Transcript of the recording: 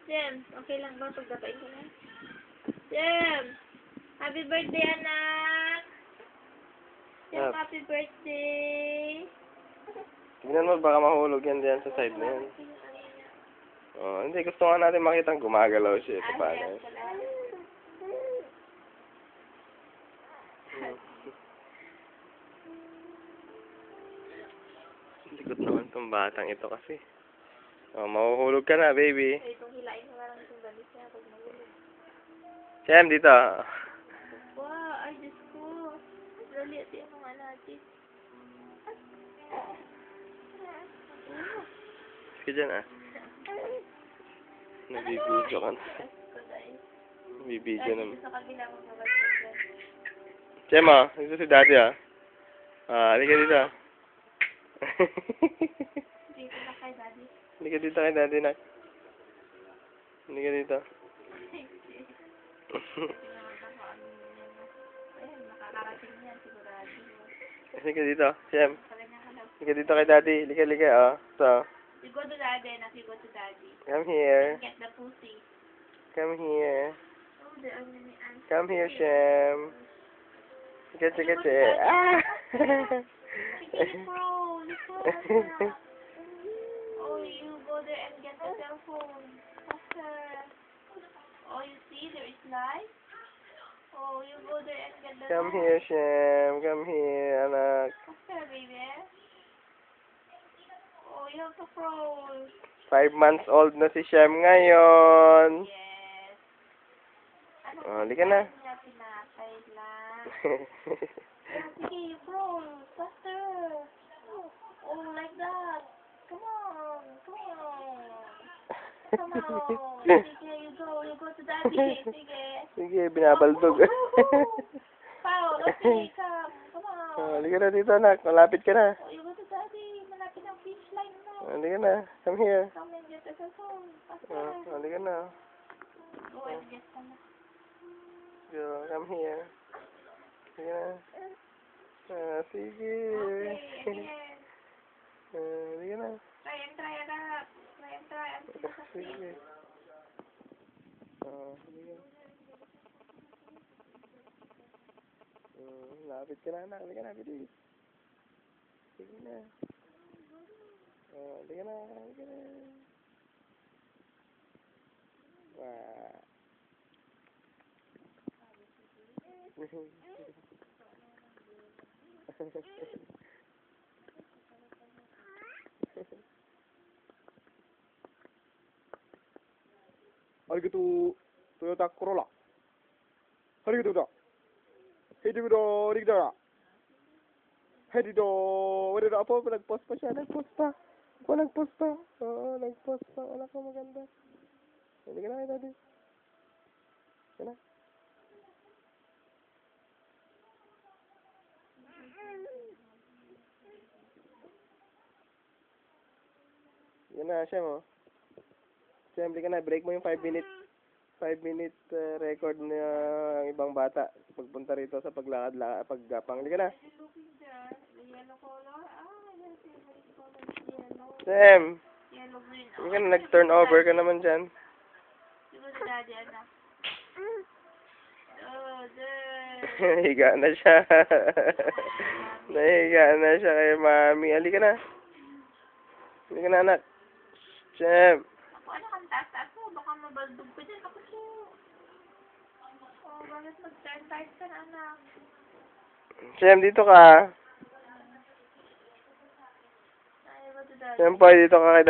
Jem, okay lang ba pagdapain ko na? Jem! Happy birthday, anak! Jem, happy birthday! Tignan mo, baka mahulog yan dyan sa side na yan. Oh, hindi, gusto nga natin makita gumagalaw siya. Paano? Likot naman tong batang ito kasi. Oh, mahuhulog ka na, baby. Itong hilain ko nga lang itong balis niya pag mahulog. Siyem, dito. Wow, ay, Diyos ko. Dali, ito yung mga natin. Sige dyan, ah. Nabibidyo ka na. Nabibidyo naman. Sa kabila mo nabagay. Siyem, ah. Dito si daddy, ah. Halika dito. Dito na kay daddy. Halika dito kay daddy, nak. Halika dito. Ayan, makakarating yan sigurado. Halika dito, Siyem. Halika dito kay daddy. Halika, oh. So. You go to daddy, and you go to daddy. Come here. Get the pussy. Come here. Oh, there are many ants. Come here, Shem. Sige. Ah! Chicken roll. Oh, you go there and get the cell phone. Faster. Oh, you see, there is light. Oh, you go there and get the Come light. here, Shem. Come here, anak. Faster, baby. Oh, you have to crawl. 5 months old na si Shem ngayon. Yes. Oh, halika na. Niya pinatay lang. Sige, you crawl. Faster. Oh, like that. Come on. Sige, you go to daddy. Sige. Sige, binabaldog. Pao, okay, come. Come on. Oh, halika na dito, anak. Malapit ka na. Oh, you go to daddy. Malapit ang fish line na. Halika na. Come here. Come and get the cell phone. Faster. Oh, halika na. Go and get some. Go, come here. Sige na. Sige. Okay, again. Halika na. Try and try, anak. Try and try. Until succeed. Sige. Halika. Lapit ka na, anak. Halika na, bilis. Sige na. Halika na. Wow. Arigato, Toyota Corolla. Arigato da. Hidup do, rigda. Hidup do, wala apa nag-post pa siya, nag-post pa. Oo, nag-post pa. Wala ka maganda. Hindi ka na kayo, daddy. Yan na. Yan na, Shem, oh. Shem, ka na. Break mo yung 5-minute record na ang ibang bata. Pagpunta rito sa paglakad-lakad, paggapang. Hindi ka na. Looking there. The yellow color. Ah, yes, favorite color is yellow. Shem, Yellow green. hindi ka na. Nag-turn over ka naman dyan. You go to daddy, anak. Oh, there. Nahiga na siya. Nahiga na siya kay mami. Halika na. Halika na, anak. Shem. Ako, ano kang taas-taas mo? Baka mabaldog ka dyan. Ako po. Oh, bakit mag-turn tight ka na, anak? Shem, dito ka. Ay, go to daddy. Shem, boy, dito ka kay